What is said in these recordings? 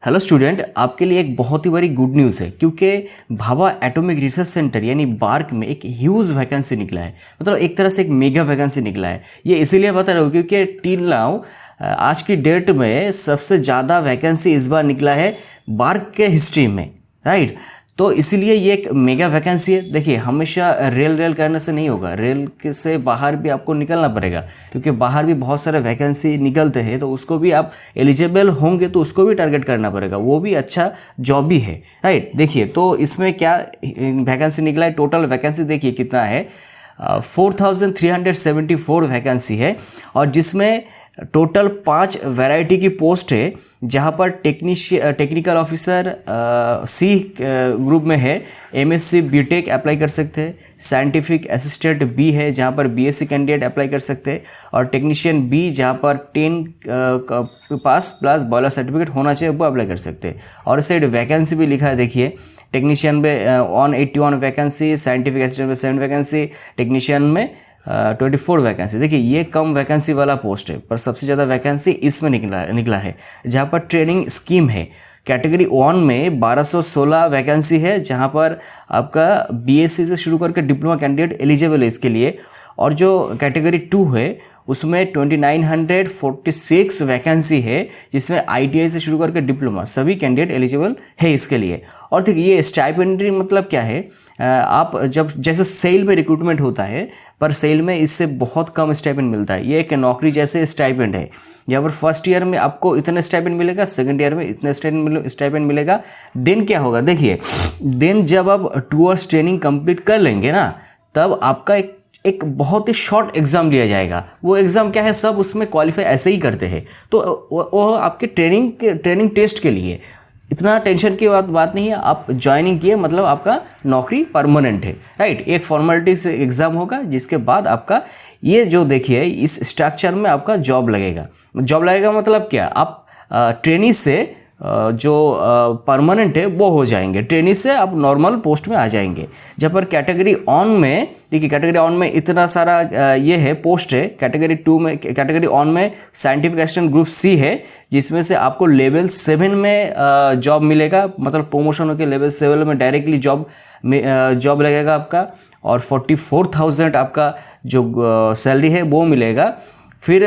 Hello student, आपके लिए एक बहुत ही बड़ी गुड न्यूज़ है क्योंकि भाभा एटॉमिक रिसर्च सेंटर यानी बार्क में एक ह्यूज वैकेंसी निकला है। मतलब एक तरह से एक मेगा वैकेंसी निकला है। ये इसीलिए बता रहा हूँ क्योंकि टिल नाउ आज की डेट में सबसे ज़्यादा वैकेंसी इस बार निकला है बार्क के हिस्ट्री में, राइट। तो इसीलिए ये एक मेगा वैकेंसी है। देखिए, हमेशा रेल करने से नहीं होगा, रेल के से बाहर भी आपको निकलना पड़ेगा क्योंकि बाहर भी बहुत सारे वैकेंसी निकलते हैं। तो उसको भी आप एलिजिबल होंगे तो उसको भी टारगेट करना पड़ेगा, वो भी अच्छा जॉब भी है, राइट। देखिए, तो इसमें क्या वैकेंसी निकला है, टोटल वैकेंसी देखिए कितना है, 4374 वैकेंसी है। और जिसमें टोटल 5 वैरायटी की पोस्ट है, जहाँ पर टेक्निकल ऑफिसर सी ग्रुप में है, एमएससी बीटेक अप्लाई कर सकते हैं। साइंटिफिक असिस्टेंट बी है जहाँ पर बीएससी कैंडिडेट अप्लाई कर सकते हैं। और टेक्नीशियन बी जहाँ पर 10 पास प्लस बॉयलर सर्टिफिकेट होना चाहिए वो अप्लाई कर सकते हैं। और इस साइड वैकेंसी भी लिखा है, देखिए टेक्नीशियन में 181 वैकेंसी, साइंटिफिक असिस्टेंट में 7 वैकेंसी, टेक्नीशियन में 24 वैकेंसी। देखिए, ये कम वैकेंसी वाला पोस्ट है, पर सबसे ज़्यादा वैकेंसी इसमें निकला है जहाँ पर ट्रेनिंग स्कीम है। कैटेगरी 1 में 1216 वैकेंसी है, जहाँ पर आपका बीएससी से शुरू करके डिप्लोमा कैंडिडेट एलिजिबल है इसके लिए। और जो कैटेगरी 2 है उसमें 2946 वैकेंसी है, जिसमें आईटीआई से शुरू करके डिप्लोमा सभी कैंडिडेट एलिजिबल है इसके लिए। और देखिए, ये स्टाइपेंड्री मतलब क्या है, आप जब जैसे सेल में रिक्रूटमेंट होता है, पर सेल में इससे बहुत कम स्टाइपेंड मिलता है। ये एक नौकरी जैसे स्टाइपेंड है, यहाँ पर फर्स्ट ईयर में आपको इतने स्टाइपेंड मिलेगा, सेकंड ईयर में इतने स्टाइपेंड मिलेगा। देन क्या होगा, देखिए देन जब आप 2 इयर्स ट्रेनिंग कंप्लीट कर लेंगे ना, तब आपका एक बहुत ही शॉर्ट एग्जाम लिया जाएगा। वो एग्ज़ाम क्या है, सब उसमें क्वालिफाई ऐसे ही करते हैं। तो वो आपके ट्रेनिंग टेस्ट के लिए इतना टेंशन की बात नहीं है। आप ज्वाइनिंग किए मतलब आपका नौकरी परमानेंट है, राइट। एक फॉर्मेलिटी से एग्ज़ाम होगा, जिसके बाद आपका ये जो देखिए इस स्ट्रक्चर में आपका जॉब लगेगा मतलब क्या, आप ट्रेनी से जो परमानेंट है वो हो जाएंगे, ट्रेनी से आप नॉर्मल पोस्ट में आ जाएंगे। जब पर कैटेगरी ऑन में, देखिए कैटेगरी ऑन में इतना सारा ये है पोस्ट है। कैटेगरी ऑन में साइंटिफिक असिस्टेंट ग्रुप सी है, जिसमें से आपको लेवल 7 में जॉब मिलेगा, मतलब प्रमोशन होकर लेवल 7 में डायरेक्टली जॉब लगेगा आपका। और 44,000 आपका जो सैलरी है वो मिलेगा। फिर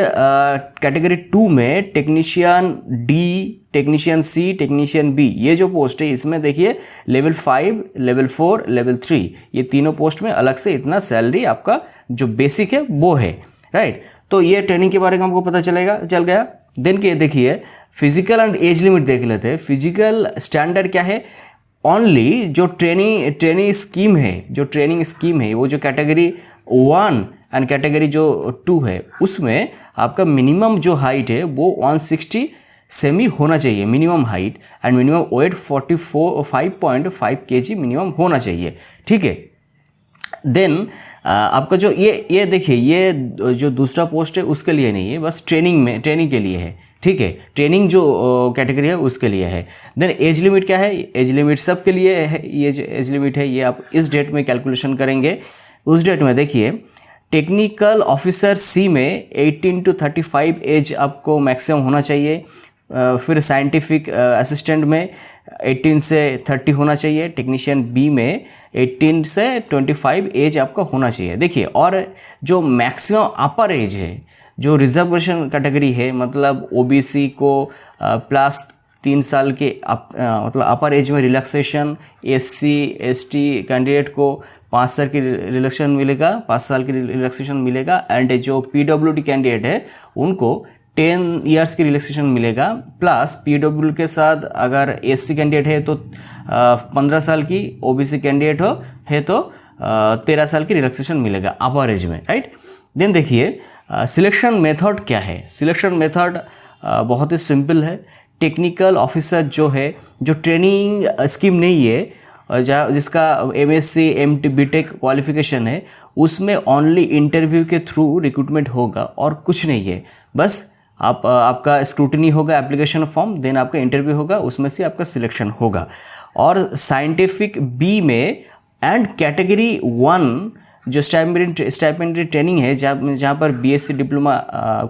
कैटेगरी 2 में technician D, technician C, technician B, ये जो पोस्ट है इसमें देखिए लेवल 5, लेवल 4, लेवल 3, ये तीनों पोस्ट में अलग से इतना सैलरी आपका जो बेसिक है वो है, राइट। तो ये ट्रेनिंग के बारे में हमको पता चल गया। देन के देखिए फिजिकल एंड एज लिमिट देख लेते हैं। फिजिकल स्टैंडर्ड क्या है, ओनली जो ट्रेनिंग स्कीम है वो जो कैटेगरी 1 एंड कैटेगरी जो 2 है, उसमें आपका मिनिमम जो हाइट है वो 160 सेमी होना चाहिए minimum height, and minimum weight 5.5 kg minimum होना चाहिए, ठीक है। देन आपका जो ये देखिए, ये जो दूसरा पोस्ट है उसके लिए नहीं है, बस ट्रेनिंग के लिए है, ठीक है। ट्रेनिंग जो कैटेगरी है उसके लिए है। देन एज लिमिट क्या है, एज लिमिट सबके लिए है। ये जो एज लिमिट है ये आप इस डेट में कैलकुलेशन करेंगे। उस डेट में देखिए टेक्निकल ऑफिसर सी में 18 to 35 एज आपको मैक्सिमम होना चाहिए। फिर साइंटिफिक असिस्टेंट में 18 से 30 होना चाहिए। टेक्नीशियन बी में 18 से 25 एज आपका होना चाहिए, देखिए। और जो मैक्सिमम अपर एज है, जो रिजर्वेशन कैटेगरी है, मतलब ओबीसी को प्लस 3 साल के मतलब अपर एज में रिलैक्सेशन, एससी एसटी कैंडिडेट को 5 साल की रिलैक्सेशन मिलेगा, 5 साल की रिलैक्सेशन मिलेगा। एंड जो पीडब्ल्यूडी कैंडिडेट है उनको 10 इयर्स की रिलैक्सेशन मिलेगा। प्लस पीडब्ल्यू के साथ अगर एससी कैंडिडेट है तो 15 साल की, ओबीसी कैंडिडेट है तो 13 साल की रिलैक्सेशन मिलेगा अपर एज में, राइट। देन देखिए सिलेक्शन मेथड क्या है। सिलेक्शन मेथड बहुत ही सिंपल है। टेक्निकल ऑफिसर जो है, जो ट्रेनिंग स्कीम नहीं है, जिसका एमएससी एमटी बीटेक क्वालिफिकेशन है, उसमें ओनली इंटरव्यू के थ्रू रिक्रूटमेंट होगा और कुछ नहीं है। बस आपका स्क्रूटनी होगा, एप्लीकेशन फॉर्म, देन आपका इंटरव्यू होगा, उसमें से आपका सिलेक्शन होगा। और साइंटिफिक बी में एंड कैटेगरी 1 जो स्टाइपेंडरी ट्रेनिंग है, जहाँ पर बीएससी डिप्लोमा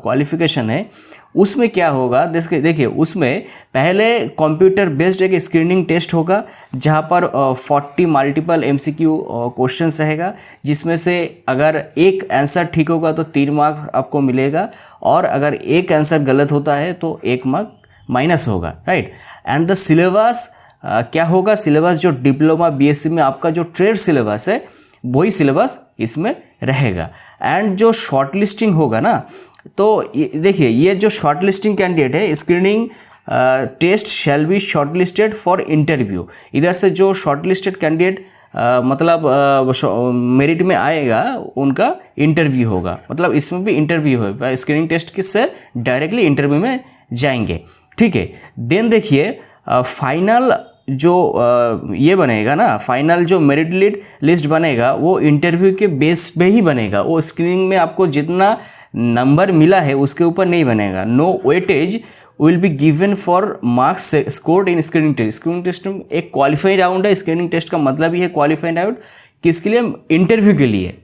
क्वालिफिकेशन है, उसमें क्या होगा, देखिए उसमें पहले कंप्यूटर बेस्ड एक स्क्रीनिंग टेस्ट होगा जहाँ पर 40 मल्टीपल MCQ क्वेश्चंस रहेगा, जिसमें से अगर एक आंसर ठीक होगा तो 3 मार्क्स आपको मिलेगा, और अगर एक आंसर गलत होता है तो 1 मार्क माइनस होगा, राइट। एंड द सिलेबस क्या होगा, सिलेबस जो डिप्लोमा BSc में आपका जो ट्रेड सिलेबस है वही सिलेबस इसमें रहेगा। एंड जो शॉर्ट लिस्टिंग होगा ना, तो देखिए ये जो शॉर्ट लिस्टिंग कैंडिडेट है, screening test shall be short listed for interview. इधर से जो शॉर्ट लिस्टेड कैंडिडेट मतलब मेरिट में आएगा उनका इंटरव्यू होगा, मतलब इसमें भी इंटरव्यू होगा, स्क्रीनिंग टेस्ट किससे डायरेक्टली इंटरव्यू में जाएंगे, ठीक है। देन देखिए फाइनल जो ये बनेगा ना, फाइनल जो मेरिट लिस्ट बनेगा वो इंटरव्यू के बेस पे ही बनेगा, वो स्क्रीनिंग में आपको जितना नंबर मिला है उसके ऊपर नहीं बनेगा। No weightage will be given for marks scored in screening test. Screening test में एक क्वालिफाइंग राउंड है, स्क्रीनिंग टेस्ट का मतलब ही है क्वालिफाइंग राउंड, किसके लिए, इंटरव्यू के लिए,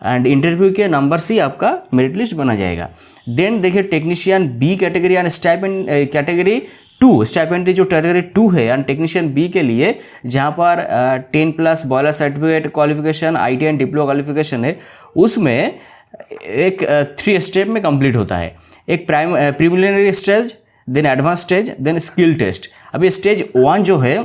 एंड इंटरव्यू के नंबर से ही आपका मेरिट लिस्ट बना जाएगा। देन देखिए technician B category and stipend category 2, stipendiary जो कैटेगरी 2 है एंड टेक्नीशियन B के लिए, जहाँ पर 10+ boiler certificate qualification, ITI and diploma qualification है, उसमें एक 3 स्टेप में कंप्लीट होता है। एक preliminary stage, then advance stage, then skill test. अभी स्टेज 1 जो है,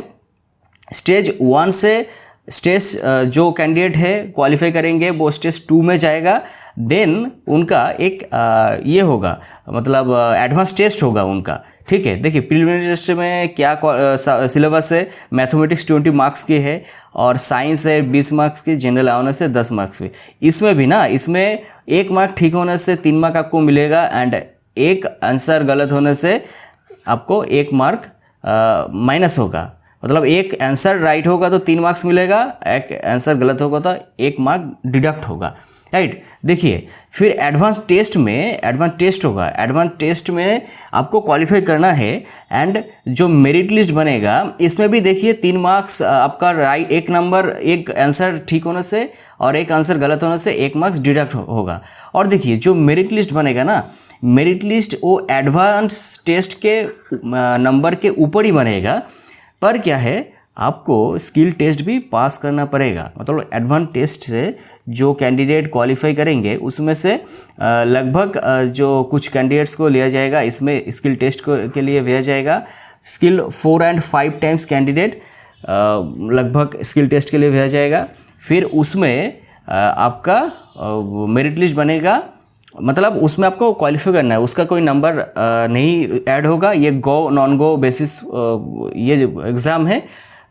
स्टेज 1 से स्टेज जो कैंडिडेट है क्वालिफाई करेंगे वो स्टेज 2 में जाएगा। देन उनका एक ये होगा, मतलब एडवांस टेस्ट होगा उनका, ठीक है। देखिए प्रीलिमिनरी टेस्ट में क्या सिलेबस है, मैथमेटिक्स 20 मार्क्स की है, और साइंस है 20 मार्क्स की, जनरल अवेयरनेस है 10 मार्क्स की। इसमें भी ना, इसमें 1 मार्क ठीक होने से 3 मार्क आपको मिलेगा, एंड एक आंसर गलत होने से आपको 1 मार्क माइनस होगा, मतलब एक आंसर राइट होगा तो 3 मार्क्स मिलेगा, एक आंसर गलत होगा तो 1 मार्क डिडक्ट होगा, राइट। देखिए फिर एडवांस टेस्ट में एडवांस टेस्ट होगा, एडवांस टेस्ट में आपको क्वालिफाई करना है, एंड जो मेरिट लिस्ट बनेगा इसमें भी देखिए 3 मार्क्स आपका राइट, एक नंबर, एक आंसर ठीक होने से और एक आंसर गलत होने से 1 मार्क्स डिडक्ट होगा। और देखिए जो मेरिट लिस्ट बनेगा ना, मेरिट लिस्ट वो एडवांस टेस्ट के नंबर के ऊपर ही बनेगा, पर क्या है आपको स्किल टेस्ट भी पास करना पड़ेगा। मतलब एडवांस टेस्ट से जो कैंडिडेट क्वालिफाई करेंगे उसमें से लगभग जो कुछ कैंडिडेट्स को लिया जाएगा, इसमें स्किल टेस्ट के लिए भेजा जाएगा। स्किल 4 and 5 टाइम्स कैंडिडेट लगभग स्किल टेस्ट के लिए भेजा जाएगा। फिर उसमें आपका मेरिट लिस्ट बनेगा, मतलब उसमें आपको क्वालिफाई करना है, उसका कोई नंबर नहीं ऐड होगा। ये गो नॉन गो बेसिस ये एग्ज़ाम है।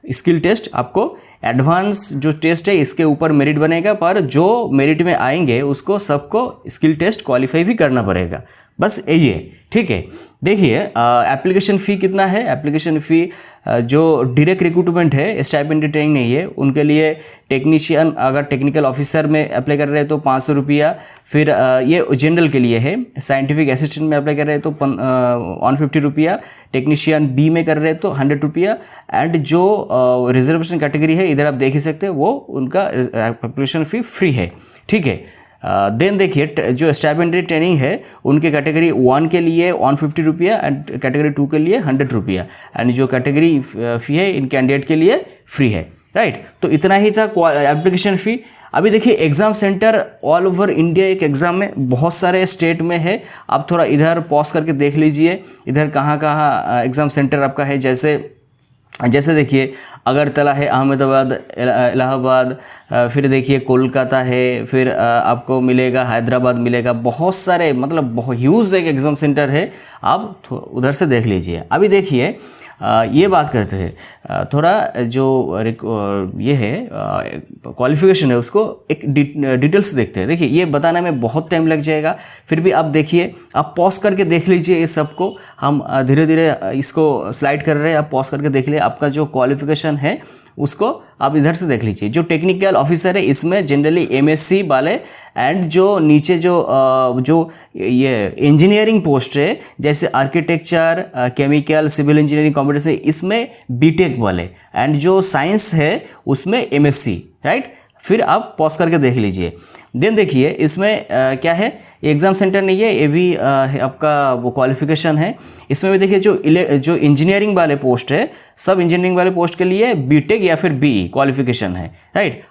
स्किल टेस्ट आपको एडवांस जो टेस्ट है इसके ऊपर मेरिट बनेगा, पर जो मेरिट में आएंगे उसको सबको स्किल टेस्ट क्वालिफाई भी करना पड़ेगा, बस यही है, ठीक है। देखिए एप्लीकेशन फ़ी कितना है, एप्लीकेशन फ़ी जो डायरेक्ट रिक्रूटमेंट है, स्टाइपेंड ट्रेनिंग नहीं है, उनके लिए टेक्नीशियन अगर टेक्निकल ऑफिसर में अप्लाई कर रहे हैं तो 500 रुपया। फिर ये जनरल के लिए है, साइंटिफिक असिस्टेंट में अप्लाई कर रहे हैं तो 150 रुपया, टेक्नीशियन B में कर रहे हैं तो 100 रुपया, एंड जो रिजर्वेशन कैटेगरी है इधर आप देख ही सकते हैं, वो उनका एप्लीकेशन फ़ी फ्री है, ठीक है। देन देखिए जो स्टाइपेंडरी ट्रेनिंग है उनके कैटेगरी 1 के लिए 150 रुपया एंड कैटेगरी 2 के लिए 100 रुपया, एंड जो कैटेगरी फ़ी है इन कैंडिडेट के लिए फ्री है, राइट। तो इतना ही था एप्लीकेशन फ़ी। अभी देखिए exam centre all over India एक एग्ज़ाम में बहुत सारे स्टेट में है। आप थोड़ा इधर पॉज करके देख लीजिए इधर कहाँ कहाँ एग्ज़ाम सेंटर आपका है। जैसे देखिए अगरतला है, अहमदाबाद, इलाहाबाद, फिर देखिए कोलकाता है, फिर आपको मिलेगा हैदराबाद मिलेगा, बहुत सारे, मतलब बहुत ह्यूज एक एग्ज़ाम सेंटर है, आप उधर से देख लीजिए। अभी देखिए ये बात करते हैं थोड़ा जो ये है क्वालिफिकेशन है उसको एक डिटेल्स देखते हैं। देखिए ये बताने में बहुत टाइम लग जाएगा, फिर भी आप देखिए, आप पॉज करके देख लीजिए इस सब को। हम धीरे धीरे इसको स्लाइड कर रहे हैं, आप पॉज करके देख लीजिए। आपका जो क्वालिफिकेशन है उसको आप इधर से देख लीजिए। जो टेक्निकल ऑफिसर है इसमें जनरली MSc वाले, एंड जो नीचे जो ये इंजीनियरिंग पोस्ट है जैसे architecture, chemical, civil engineering, computer से, इसमें BTech वाले, एंड जो साइंस है उसमें MSc, राइट। फिर आप पॉज करके देख लीजिए। देन देखिए इसमें क्या है, एग्ज़ाम सेंटर नहीं है, ये भी आपका वो क्वालिफिकेशन है। इसमें भी देखिए जो इंजीनियरिंग वाले पोस्ट है, सब इंजीनियरिंग वाले पोस्ट के लिए बीटेक या फिर बीई क्वालिफिकेशन है, राइट।